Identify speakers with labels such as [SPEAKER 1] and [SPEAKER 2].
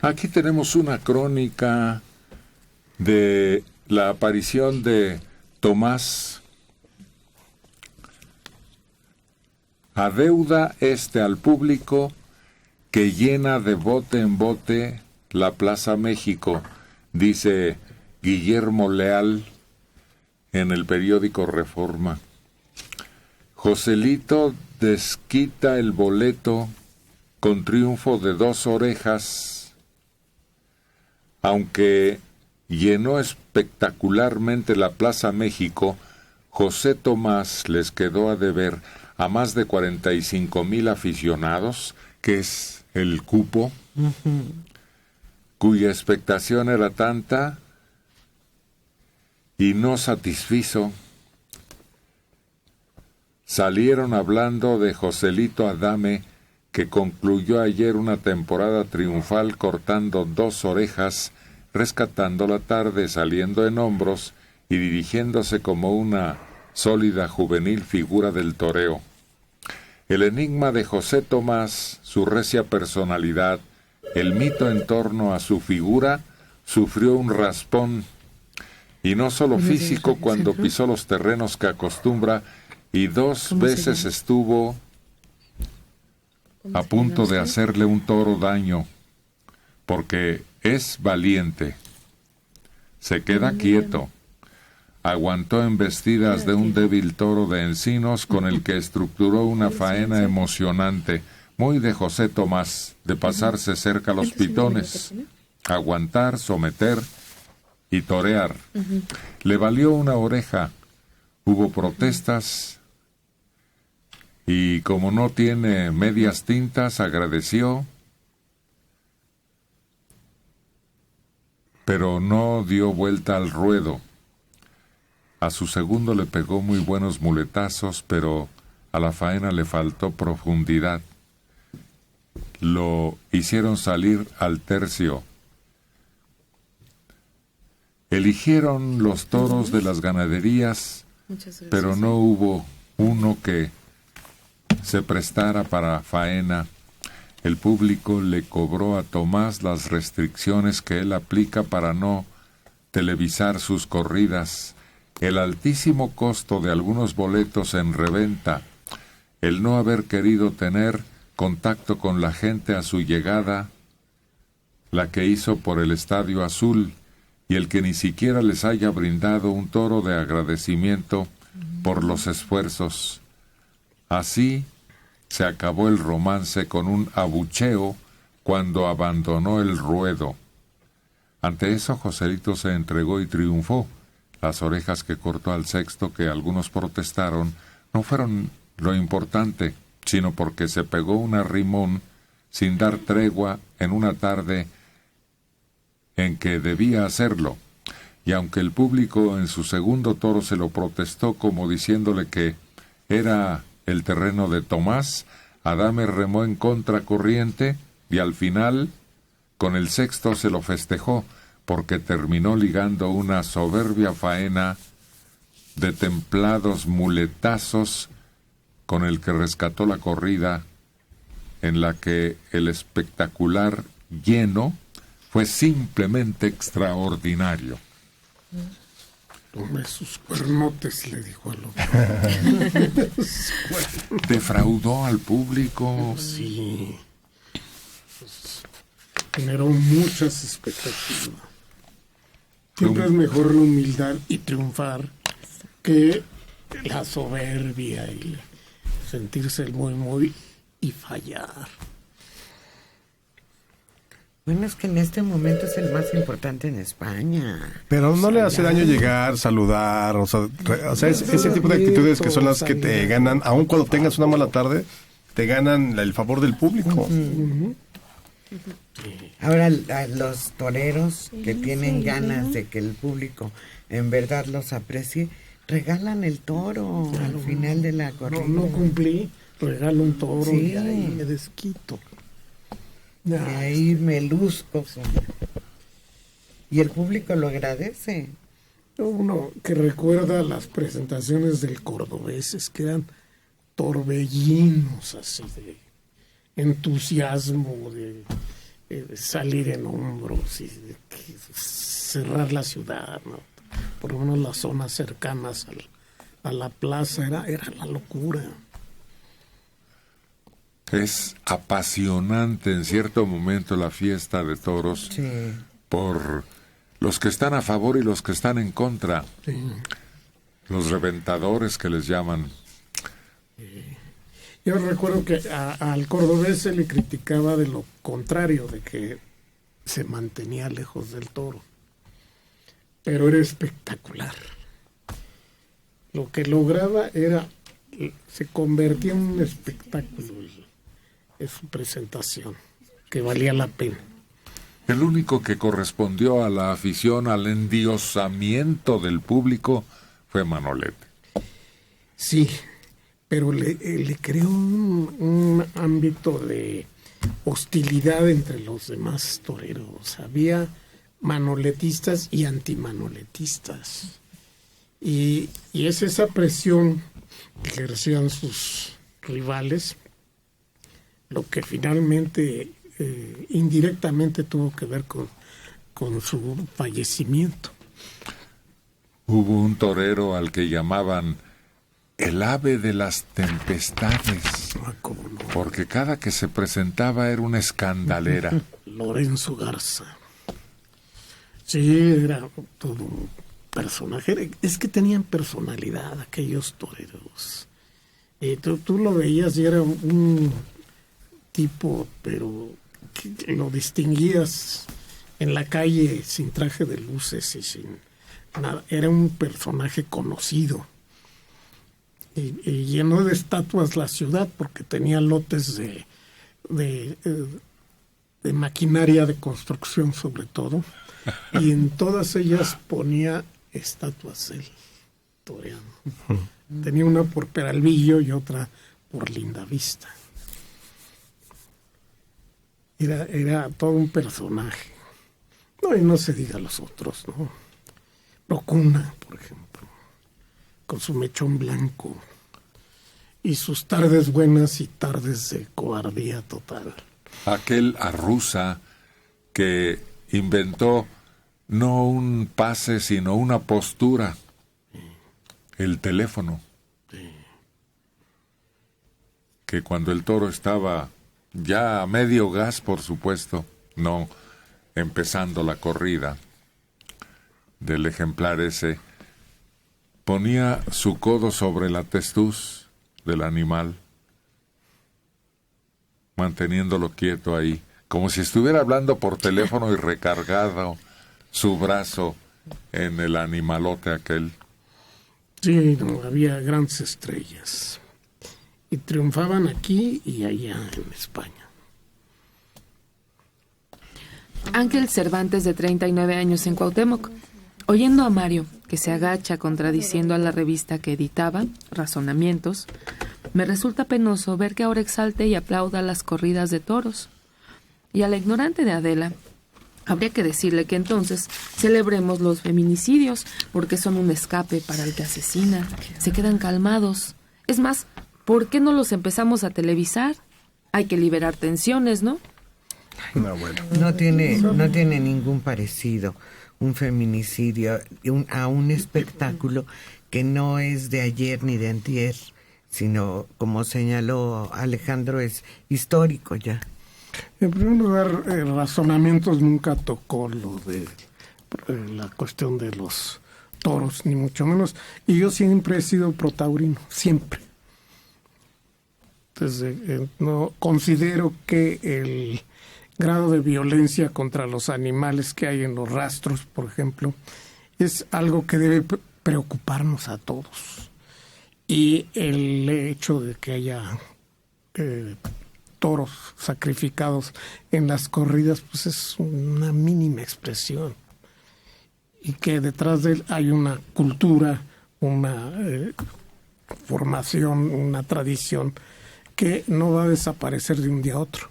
[SPEAKER 1] Aquí tenemos una crónica de la aparición de Tomás. Adeuda al público que llena de bote en bote la Plaza México, dice Guillermo Leal en el periódico Reforma. Joselito desquita el boleto con triunfo de 2 orejas, aunque llenó espectacularmente la Plaza México. José Tomás les quedó a deber a más de 45,000 aficionados, que es el cupo, cuya expectación era tanta y no satisfizo. Salieron hablando de Joselito Adame, que concluyó ayer una temporada triunfal cortando 2 orejas, rescatando la tarde, saliendo en hombros y dirigiéndose como una sólida juvenil figura del toreo. El enigma de José Tomás, su recia personalidad, el mito en torno a su figura, sufrió un raspón, y no solo físico, cuando pisó los terrenos que acostumbra, y 2 veces estuvo a punto de hacerle un toro daño, porque es valiente. Se queda quieto. Aguantó embestidas de un débil toro de encinos con el que estructuró una faena emocionante, muy de José Tomás, de pasarse cerca a los pitones, aguantar, someter y torear. Le valió una oreja. Hubo protestas y, como no tiene medias tintas, agradeció, pero no dio vuelta al ruedo. A su segundo le pegó muy buenos muletazos, pero a la faena le faltó profundidad. Lo hicieron salir al tercio. Eligieron los toros de las ganaderías, pero no hubo uno que se prestara para faena. El público le cobró a Tomás las restricciones que él aplica para no televisar sus corridas, el altísimo costo de algunos boletos en reventa, el no haber querido tener contacto con la gente a su llegada, la que hizo por el Estadio Azul, y el que ni siquiera les haya brindado un toro de agradecimiento por los esfuerzos. Así se acabó el romance con un abucheo cuando abandonó el ruedo. Ante eso, Joselito se entregó y triunfó. Las orejas que cortó al sexto, que algunos protestaron, no fueron lo importante, sino porque se pegó un arrimón sin dar tregua en una tarde en que debía hacerlo. Y aunque el público en su segundo toro se lo protestó como diciéndole que era el terreno de Tomás, Adame remó en contracorriente y al final, con el sexto, se lo festejó, porque terminó ligando una soberbia faena de templados muletazos con el que rescató la corrida, en la que el espectacular lleno fue simplemente extraordinario.
[SPEAKER 2] Tome sus cuernotes, le dijo al otro.
[SPEAKER 1] Defraudó al público.
[SPEAKER 2] Sí. Generó muchas expectativas. Siempre es mejor la humildad y triunfar que la soberbia y sentirse el muy y fallar.
[SPEAKER 3] Bueno, es que en este momento es el más importante en España.
[SPEAKER 4] Pero no le hace daño llegar, saludar, o sea ese tipo de actitudes que son las que te ganan, aun cuando tengas una mala tarde, te ganan el favor del público.
[SPEAKER 3] Ahora, los toreros que tienen ganas de que el público en verdad los aprecie, regalan el toro al final de la corrida.
[SPEAKER 2] No cumplí, regalo un toro y ahí me desquito.
[SPEAKER 3] Y ahí me luzco. Y el público lo agradece.
[SPEAKER 2] Uno que recuerda las presentaciones del Cordobeses, que eran torbellinos así de entusiasmo, de salir en hombros y cerrar la ciudad, ¿no? Por lo menos las zonas cercanas a la plaza, era la locura.
[SPEAKER 1] Es apasionante en cierto momento la fiesta de toros, sí, por los que están a favor y los que están en contra. Sí. Los reventadores que les llaman.
[SPEAKER 2] Yo recuerdo que al cordobés se le criticaba de lo contrario, de que se mantenía lejos del toro. Pero era espectacular. Lo que lograba se convertía en un espectáculo en su presentación, que valía la pena.
[SPEAKER 1] El único que correspondió a la afición, al endiosamiento del público, fue Manolete.
[SPEAKER 2] Sí, pero le creó un ámbito de hostilidad entre los demás toreros. Había manoletistas y antimanoletistas. Y es esa presión que ejercían sus rivales lo que finalmente indirectamente tuvo que ver con su fallecimiento.
[SPEAKER 1] Hubo un torero al que llamaban el ave de las tempestades,
[SPEAKER 2] ¿Cómo no?
[SPEAKER 1] Porque cada que se presentaba era una escandalera.
[SPEAKER 2] Lorenzo Garza. Sí, era todo un personaje. Es que tenían personalidad aquellos toreros. Tú lo veías y era un tipo, pero que lo distinguías en la calle sin traje de luces y sin nada. Era un personaje conocido. Y llenó de estatuas la ciudad porque tenía lotes de maquinaria de construcción sobre todo, y en todas ellas ponía estatuas él toreando. Tenía una por Peralvillo y otra por Lindavista. Era todo un personaje. No, y no se diga los otros, ¿no? Procuna, por ejemplo, con su mechón blanco y sus tardes buenas y tardes de cobardía total.
[SPEAKER 1] Aquel Arruza que inventó no un pase sino una postura, el teléfono, que cuando el toro estaba ya a medio gas, por supuesto, no empezando la corrida del ejemplar ese, ponía su codo sobre la testuz del animal, manteniéndolo quieto ahí, como si estuviera hablando por teléfono y recargado su brazo en el animalote aquel.
[SPEAKER 2] Sí, no, había grandes estrellas. Y triunfaban aquí y allá en España.
[SPEAKER 5] Ángel Cervantes, de 39 años, en Cuauhtémoc. Oyendo a Mario, que se agacha contradiciendo a la revista que editaba, Razonamientos, me resulta penoso ver que ahora exalte y aplauda las corridas de toros. Y a la ignorante de Adela, habría que decirle que entonces celebremos los feminicidios, porque son un escape para el que asesina. Se quedan calmados. Es más, ¿por qué no los empezamos a televisar? Hay que liberar tensiones, ¿no?
[SPEAKER 3] No, bueno. No tiene ningún parecido un feminicidio a un espectáculo que no es de ayer ni de antier, sino, como señaló Alejandro, es histórico ya.
[SPEAKER 2] En primer lugar, Razonamientos nunca tocó lo de la cuestión de los toros, ni mucho menos. Y yo siempre he sido protaurino, siempre. Entonces, no considero que el grado de violencia contra los animales que hay en los rastros, por ejemplo, es algo que debe preocuparnos a todos. Y el hecho de que haya toros sacrificados en las corridas, pues es una mínima expresión. Y que detrás de él hay una cultura, una formación, una tradición que no va a desaparecer de un día a otro.